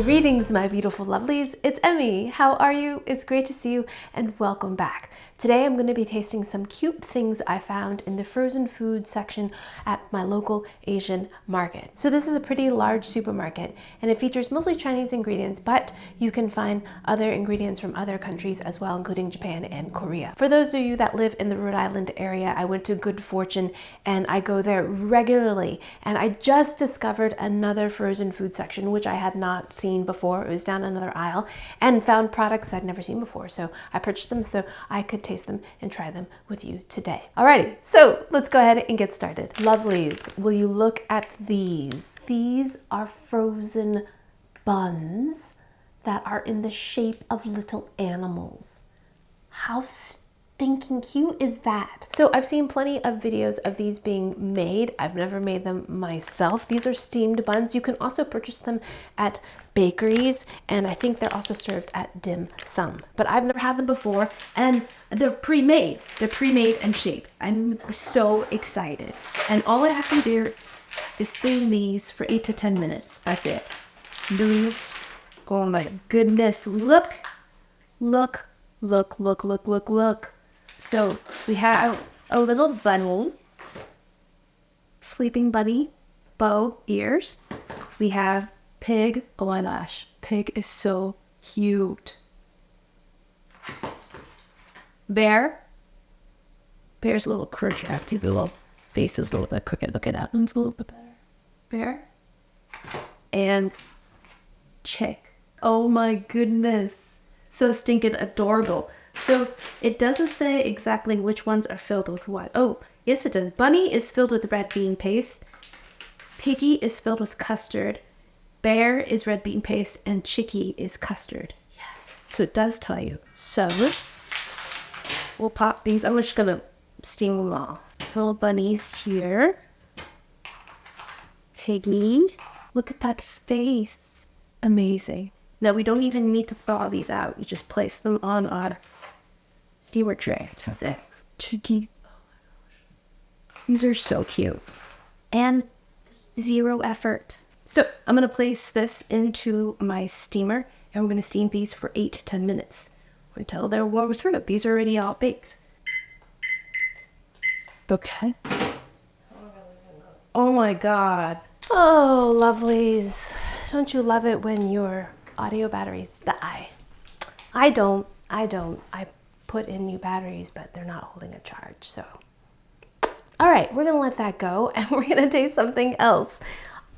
Greetings, my beautiful lovelies. It's Emmy. How are you? It's great to see you and welcome back. Today I'm going to be tasting some cute things I found in the frozen food section at my local Asian market. So this is a pretty large supermarket and it features mostly Chinese ingredients, but you can find other ingredients from other countries as well, including Japan and Korea. For those of you that live in the Rhode Island area, I went to Good Fortune and I go there regularly, and I just discovered another frozen food section which I had not seen before. It was down another aisle, and found products I'd never seen before. So I purchased them so I could taste them and try them with you today. Alrighty, so let's go ahead and get started. Lovelies, will you look at these? These are frozen buns that are in the shape of little animals. How stinking cute is that? So I've seen plenty of videos of these being made. I've never made them myself. These are steamed buns. You can also purchase them at bakeries, and I think they're also served at dim sum. But I've never had them before, and they're pre-made. They're pre-made and shaped. I'm so excited. And all I have to do is steam these for 8 to 10 minutes. That's it. Oh my goodness. Look. So we have a little bunny, sleeping bunny, bow ears. We have pig. Oh my gosh, pig is so cute. Bear's a little crooked. His little face is a little bit crooked. Look at that one's a little bit better. Bear and chick. Oh my goodness, so stinking adorable. So it doesn't say exactly which ones are filled with what. Oh, yes it does. Bunny is filled with red bean paste. Piggy is filled with custard. Bear is red bean paste, and Chickie is custard. Yes. So it does tell you. So we'll pop these. I'm just gonna steam them all. Little bunnies here. Piggy. Look at that face. Amazing. Now we don't even need to thaw these out. You just place them on our steamer tray. That's it. Chickie. Oh my gosh. These are so cute. And there's zero effort. So I'm going to place this into my steamer, and we're going to steam these for 8 to 10 minutes until they're warm through. These are already all baked. Okay. Oh my God. Oh, lovelies. Don't you love it when your audio batteries die? I don't. I put in new batteries, but they're not holding a charge, so. All right, we're gonna let that go, and we're gonna taste something else.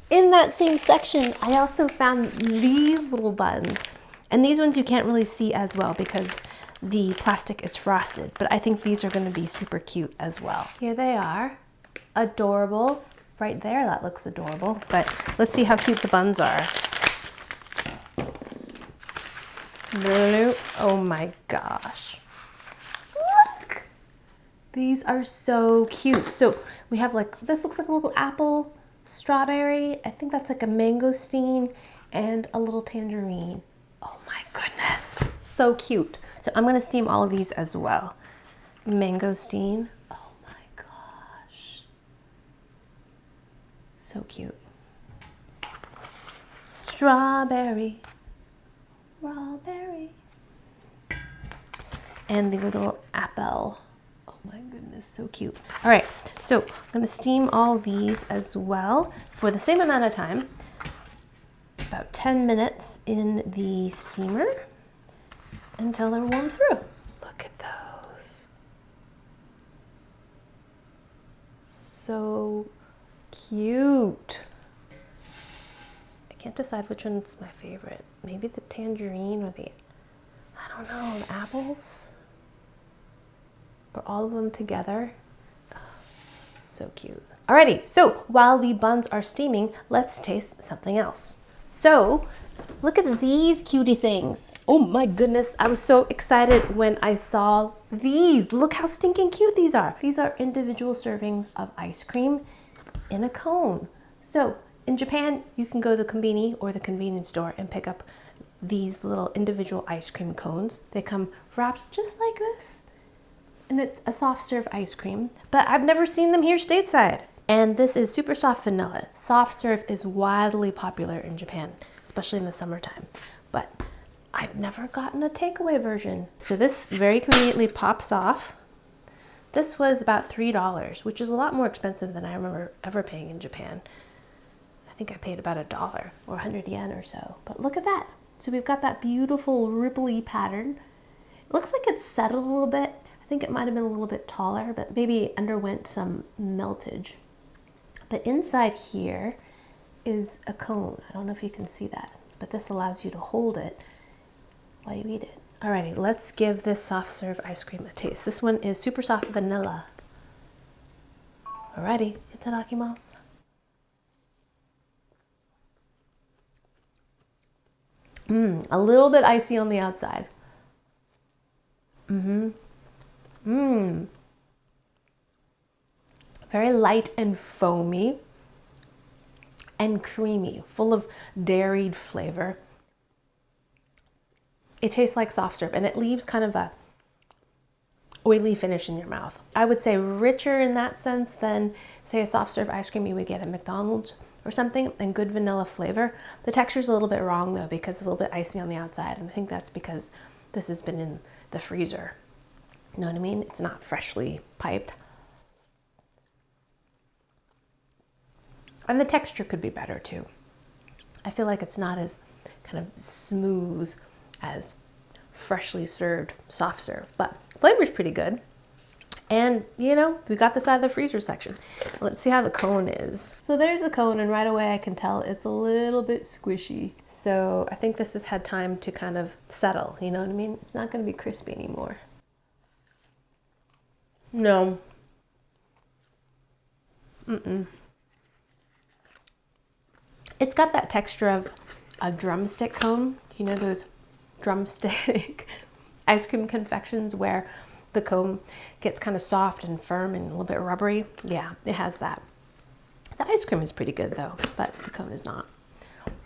In that same section, I also found these little buns, and these ones you can't really see as well because the plastic is frosted, but I think these are gonna be super cute as well. Here they are, adorable. Right there, that looks adorable, but let's see how cute the buns are. Oh my gosh. Look! These are so cute. So we have like, this looks like a little apple, strawberry. I think that's like a mangosteen, and a little tangerine. Oh my goodness. So cute. So I'm gonna steam all of these as well. Mangosteen. Oh my gosh. So cute. Strawberry. Strawberry. And the little apple. Oh my goodness, so cute. All right, so I'm gonna steam all these as well for the same amount of time, about 10 minutes in the steamer until they're warm through. Look at those. So cute. I can't decide which one's my favorite. Maybe the tangerine or the, I don't know, the apples? Or all of them together. Oh, so cute. Alrighty, so while the buns are steaming, let's taste something else. So, look at these cutie things. Oh my goodness, I was so excited when I saw these. Look how stinking cute these are. These are individual servings of ice cream in a cone. So, in Japan, you can go to the konbini or the convenience store and pick up these little individual ice cream cones. They come wrapped just like this, and it's a soft serve ice cream, but I've never seen them here stateside. And this is super soft vanilla. Soft serve is wildly popular in Japan, especially in the summertime. But I've never gotten a takeaway version. So this very conveniently pops off. This was about $3, which is a lot more expensive than I remember ever paying in Japan. I think I paid about $1 or 100 yen or so. But look at that. So we've got that beautiful ripply pattern. It looks like it's settled a little bit. I think it might have been a little bit taller, but maybe it underwent some meltage. But inside here is a cone. I don't know if you can see that, but this allows you to hold it while you eat it. Alrighty, let's give this soft serve ice cream a taste. This one is super soft vanilla. Alrighty, itadakimasu. A little bit icy on the outside. Very light and foamy and creamy, full of dairy flavor. It tastes like soft serve, and it leaves kind of a oily finish in your mouth. I would say richer in that sense than, say, a soft serve ice cream you would get at McDonald's or something, and good vanilla flavor. The texture's a little bit wrong though, because it's a little bit icy on the outside, and I think that's because this has been in the freezer. You know what I mean? It's not freshly piped. And the texture could be better too. I feel like it's not as kind of smooth as freshly served soft serve, but flavor's pretty good. And you know, we got this out of the freezer section. Let's see how the cone is. So there's the cone, and right away I can tell it's a little bit squishy. So I think this has had time to kind of settle, you know what I mean? It's not gonna be crispy anymore. No. It's got that texture of a drumstick cone. You know those drumstick ice cream confections where the cone gets kind of soft and firm and a little bit rubbery? Yeah, it has that. The ice cream is pretty good though, but the cone is not.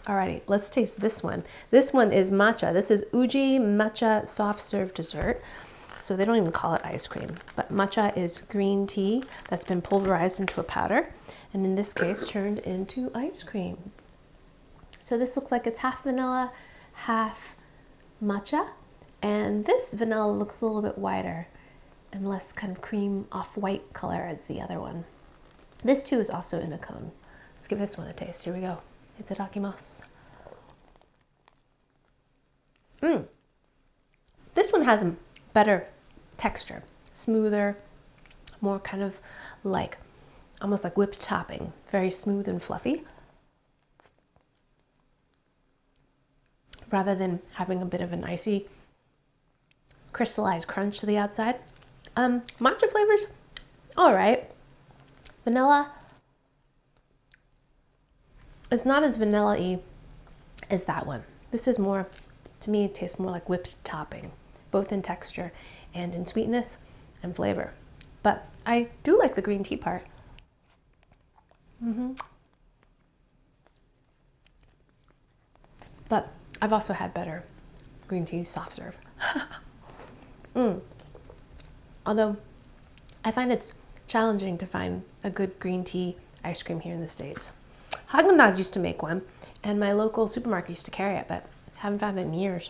Alrighty, let's taste this one. This one is matcha. This is uji matcha soft serve dessert. So they don't even call it ice cream, but matcha is green tea that's been pulverized into a powder, and in this case turned into ice cream. So this looks like it's half vanilla, half matcha, and this vanilla looks a little bit whiter and less kind of cream off-white color as the other one. This too is also in a cone. Let's give this one a taste. Here we go. Itadakimasu. This one has a better texture, smoother, more kind of like, almost like whipped topping, very smooth and fluffy, rather than having a bit of an icy, crystallized crunch to the outside. Matcha flavors, all right. Vanilla is not as vanilla-y as that one. This is more, to me, it tastes more like whipped topping, both in texture and in sweetness and flavor. But I do like the green tea part. But I've also had better green tea soft serve. Although I find it's challenging to find a good green tea ice cream here in the States. Haagen-Dazs used to make one, and my local supermarket used to carry it, but haven't found it in years.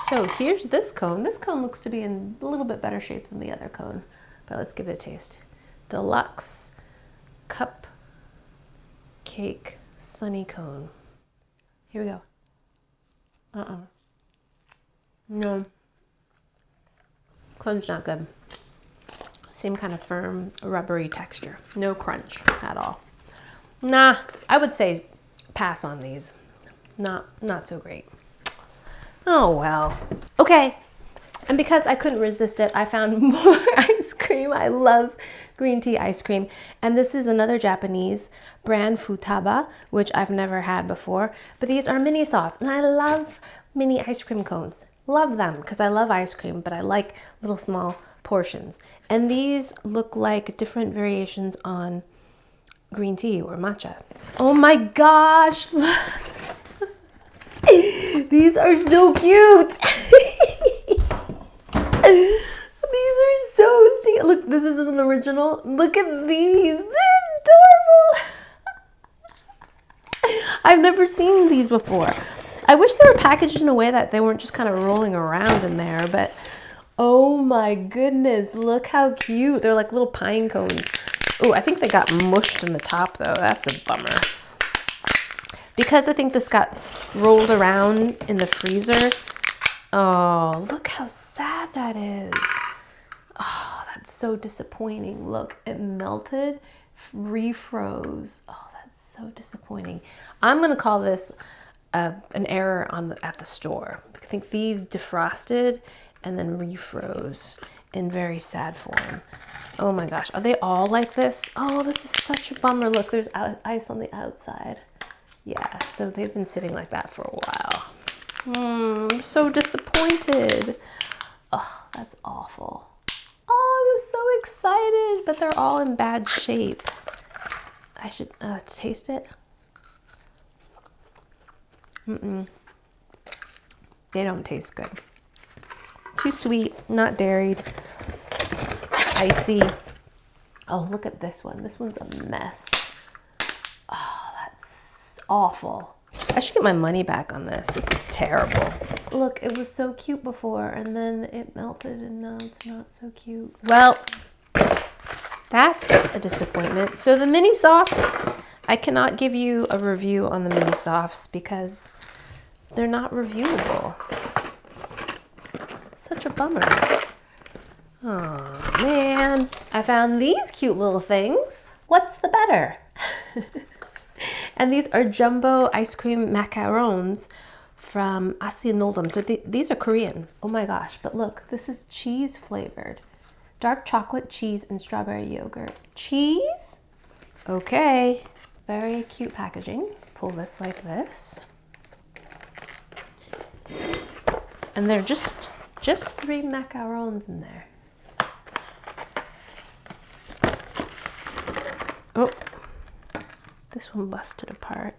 So here's this cone. This cone looks to be in a little bit better shape than the other cone, but let's give it a taste. Deluxe cup cake sunny cone. Here we go. No. Cone's not good. Same kind of firm, rubbery texture. No crunch at all. Nah, I would say pass on these. Not so great. Oh well. Okay. And because I couldn't resist it, I found more ice cream. I love green tea ice cream. And this is another Japanese brand, Futaba, which I've never had before. But these are mini soft, and I love mini ice cream cones. Love them because I love ice cream, but I like little small portions. And these look like different variations on green tea or matcha. Oh my gosh. These are so cute. These are so sweet. Look, this is an original. Look at these. They're adorable. I've never seen these before. I wish they were packaged in a way that they weren't just kind of rolling around in there, but oh my goodness, look how cute. They're like little pine cones. Oh, I think they got mushed in the top though. That's a bummer. Because I think this got rolled around in the freezer. Oh, look how sad that is. Oh, that's so disappointing. Look, it melted, refroze. Oh, that's so disappointing. I'm gonna call this an error at the store. I think these defrosted and then refroze in very sad form. Oh my gosh, are they all like this? Oh, this is such a bummer. Look, there's ice on the outside. Yeah, so they've been sitting like that for a while. I'm so disappointed. Oh, that's awful. Oh, I was so excited, but they're all in bad shape. I should taste it. They don't taste good. Too sweet, not dairied, icy. Oh, look at this one. This one's a mess. Oh, that's awful. I should get my money back on this. This is terrible. Look, it was so cute before and then it melted and now it's not so cute. Well, that's a disappointment. So the mini softs, I cannot give you a review on the mini softs because they're not reviewable. Such a bummer. Oh man, I found these cute little things. What's the better? And these are jumbo ice cream macarons from Asianoldum. So these are Korean. Oh my gosh, but look, this is cheese flavored. Dark chocolate, cheese, and strawberry yogurt. Cheese? Okay, very cute packaging. Pull this like this. And they're just 3 macarons in there. Oh, this one busted apart.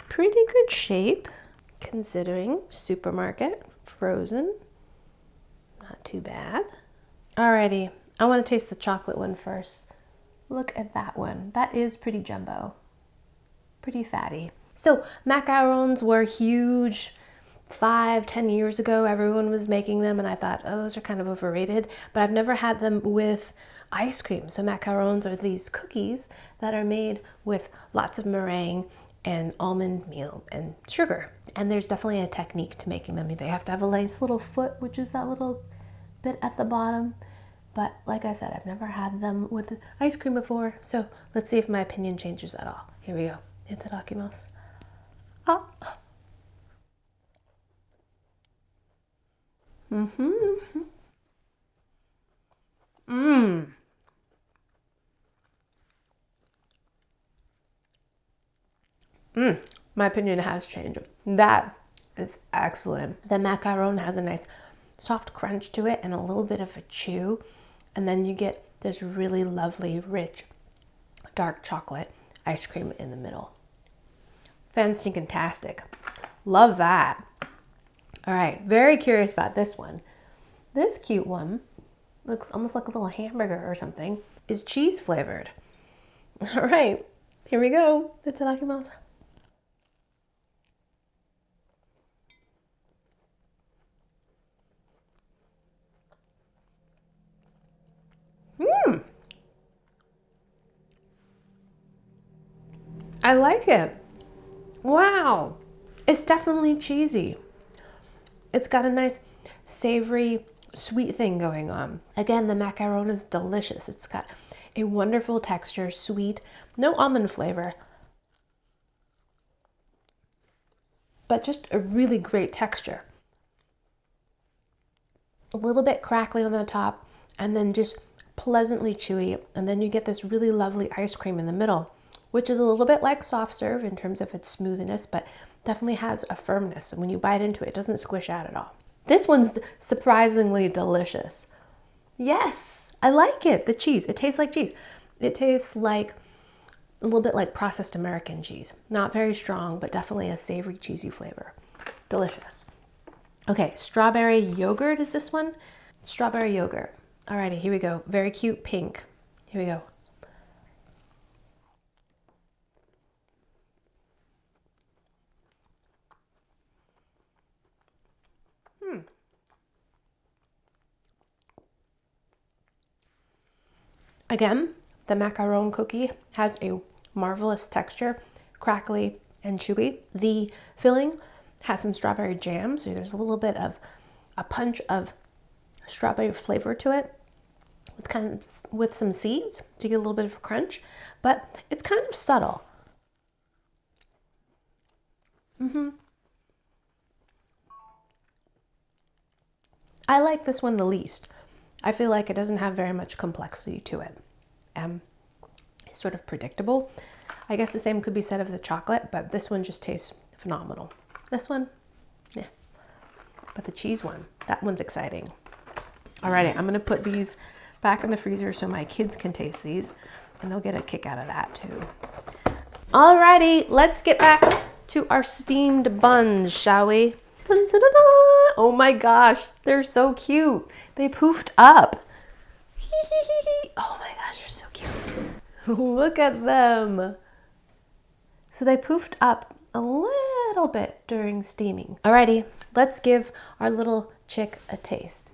Pretty good shape, considering supermarket, frozen. Not too bad. Alrighty, I want to taste the chocolate one first. Look at that one. That is pretty jumbo. Pretty fatty. So macarons were huge 5-10 years ago. Everyone was making them and I thought, oh, those are kind of overrated, but I've never had them with ice cream. So macarons are these cookies that are made with lots of meringue and almond meal and sugar. And there's definitely a technique to making them. They have to have a nice little foot, which is that little bit at the bottom. But like I said, I've never had them with ice cream before. So let's see if my opinion changes at all. Here we go. Itadakimasu. Ah. My opinion has changed. That is excellent. The macaron has a nice soft crunch to it and a little bit of a chew. And then you get this really lovely, rich, dark chocolate ice cream in the middle. Fantastic. Love that. All right, very curious about this one. This cute one looks almost like a little hamburger or something. Is cheese flavored. All right, here we go. Itadakimasu. I like it. Wow. It's definitely cheesy. It's got a nice savory, sweet thing going on. Again, the macaron is delicious. It's got a wonderful texture, sweet, no almond flavor, but just a really great texture. A little bit crackly on the top and then just pleasantly chewy. And then you get this really lovely ice cream in the middle, which is a little bit like soft serve in terms of its smoothness, but definitely has a firmness. And when you bite into it, it doesn't squish out at all. This one's surprisingly delicious. Yes, I like it. The cheese, it tastes like cheese. It tastes like a little bit like processed American cheese. Not very strong, but definitely a savory, cheesy flavor. Delicious. Okay, strawberry yogurt is this one? Strawberry yogurt. Alrighty, here we go. Very cute pink. Here we go. Again, the macaron cookie has a marvelous texture, crackly and chewy. The filling has some strawberry jam, so there's a little bit of a punch of strawberry flavor to it, with some seeds to get a little bit of a crunch, but it's kind of subtle. I like this one the least. I feel like it doesn't have very much complexity to it. It's sort of predictable. I guess the same could be said of the chocolate, but this one just tastes phenomenal. This one, yeah. But the cheese one, that one's exciting. Alrighty, I'm gonna put these back in the freezer so my kids can taste these, and they'll get a kick out of that too. Alrighty, let's get back to our steamed buns, shall we? Dun, dun, dun, dun. Oh my gosh, they're so cute. They poofed up. Oh my gosh, they're so cute. Look at them. So they poofed up a little bit during steaming. Alrighty, let's give our little chick a taste.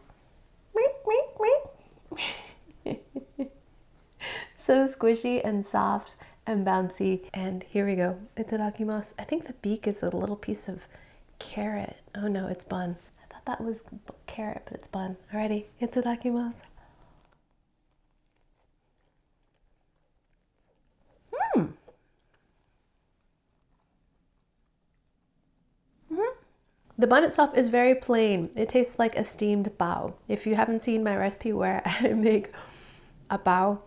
So squishy and soft and bouncy. And here we go. Itadakimasu. I think the beak is a little piece of carrot. Oh no, it's bun. I thought that was carrot, but it's bun. Alrighty, itadakimasu. The bun itself is very plain. It tastes like a steamed bao. If you haven't seen my recipe where I make a bao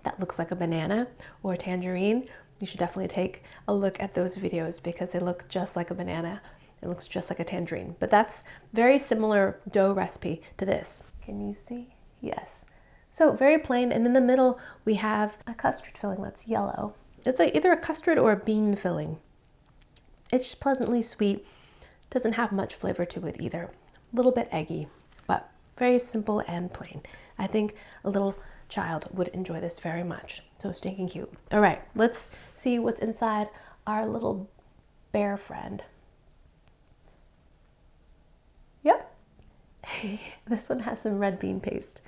that looks like a banana or a tangerine, you should definitely take a look at those videos because they look just like a banana. It looks just like a tangerine. But that's very similar dough recipe to this. Can you see? Yes. So very plain, and in the middle we have a custard filling that's yellow. It's like either a custard or a bean filling. It's just pleasantly sweet. Doesn't have much flavor to it either. A little bit eggy, but very simple and plain. I think a little child would enjoy this very much. So stinking cute. All right, let's see what's inside our little bear friend. Yep. This one has some red bean paste.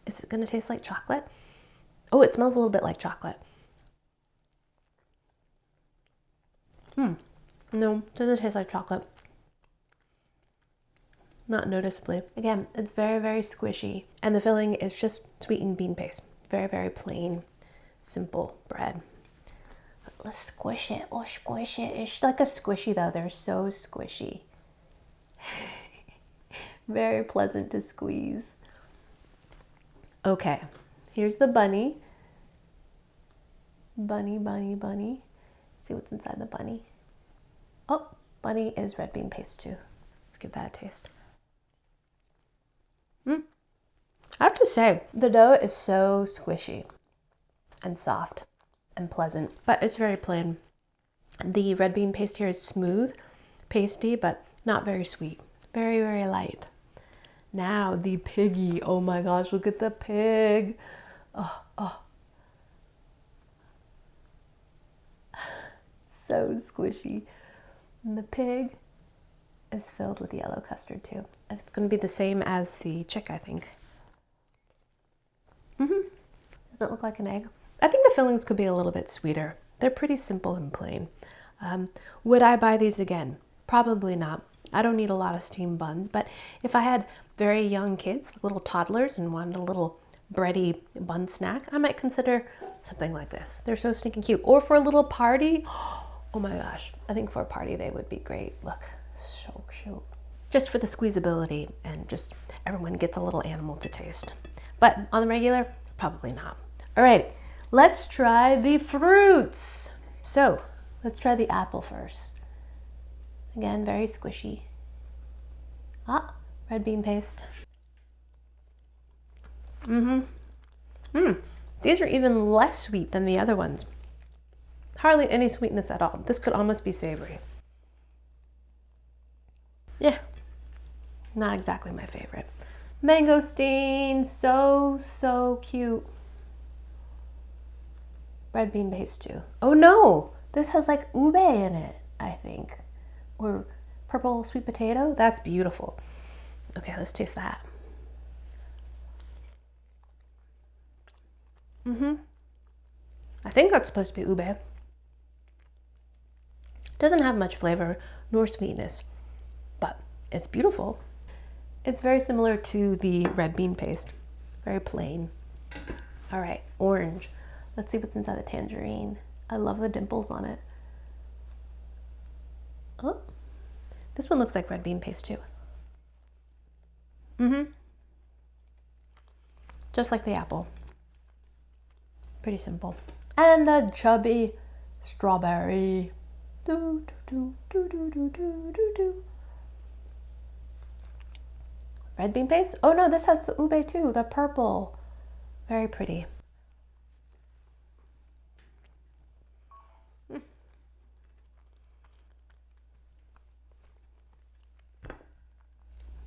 Is it gonna taste like chocolate? Oh, it smells a little bit like chocolate. No, doesn't taste like chocolate. Not noticeably. Again, it's very, very squishy. And the filling is just sweetened bean paste. Very, very plain, simple bread. Let's squish it. Oh, squish it. It's like a squishy though. They're so squishy. Very pleasant to squeeze. Okay, here's the bunny. Bunny, bunny, bunny. See what's inside the bunny. Oh, bunny is red bean paste too. Let's give that a taste. I have to say, the dough is so squishy and soft and pleasant, but it's very plain. The red bean paste here is smooth, pasty, but not very sweet. Very, very light. Now the piggy. Oh my gosh, look at the pig. Oh. So squishy. And the pig is filled with yellow custard too. It's going to be the same as the chick, I think. Does it look like an egg? I think the fillings could be a little bit sweeter. They're pretty simple and plain. Would I buy these again? Probably not. I don't need a lot of steamed buns, but if I had very young kids, like little toddlers, and wanted a little bready bun snack, I might consider something like this. They're so stinking cute. Or for a little party, oh my gosh, I think for a party they would be great. Look, so cute. Just for the squeezability and just everyone gets a little animal to taste. But on the regular, probably not. All right, let's try the fruits. So let's try the apple first. Again, very squishy. Ah, red bean paste. These are even less sweet than the other ones. Hardly any sweetness at all. This could almost be savory. Yeah, not exactly my favorite. Mangosteen, so cute. Red bean paste too. Oh no, this has like ube in it, I think. Or purple sweet potato. That's beautiful. Okay, let's taste that. I think that's supposed to be ube. Doesn't have much flavor nor sweetness, but it's beautiful. It's very similar to the red bean paste. Very plain. All right, orange. Let's see what's inside the tangerine. I love the dimples on it. Oh, this one looks like red bean paste too. Just like the apple. Pretty simple. And the chubby strawberry. Do, do, do, do, do, do, do, do. Red bean paste? Oh no, this has the ube too, the purple. Very pretty.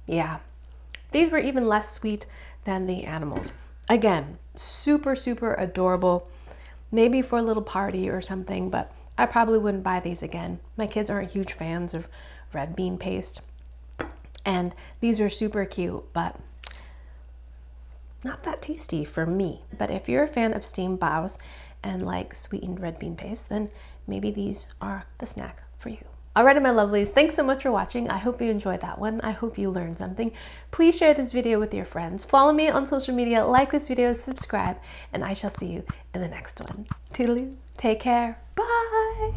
Yeah, these were even less sweet than the animals. Again, super, super adorable. Maybe for a little party or something, but I probably wouldn't buy these again. My kids aren't huge fans of red bean paste. And these are super cute, but not that tasty for me. But if you're a fan of steamed baos and like sweetened red bean paste, then maybe these are the snack for you. Alrighty, my lovelies, thanks so much for watching. I hope you enjoyed that one. I hope you learned something. Please share this video with your friends. Follow me on social media, like this video, subscribe, and I shall see you in the next one. Toodaloo, take care, bye!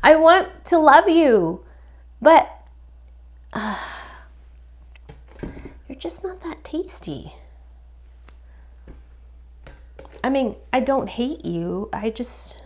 I want to love you, but you're just not that tasty. I mean, I don't hate you, I just...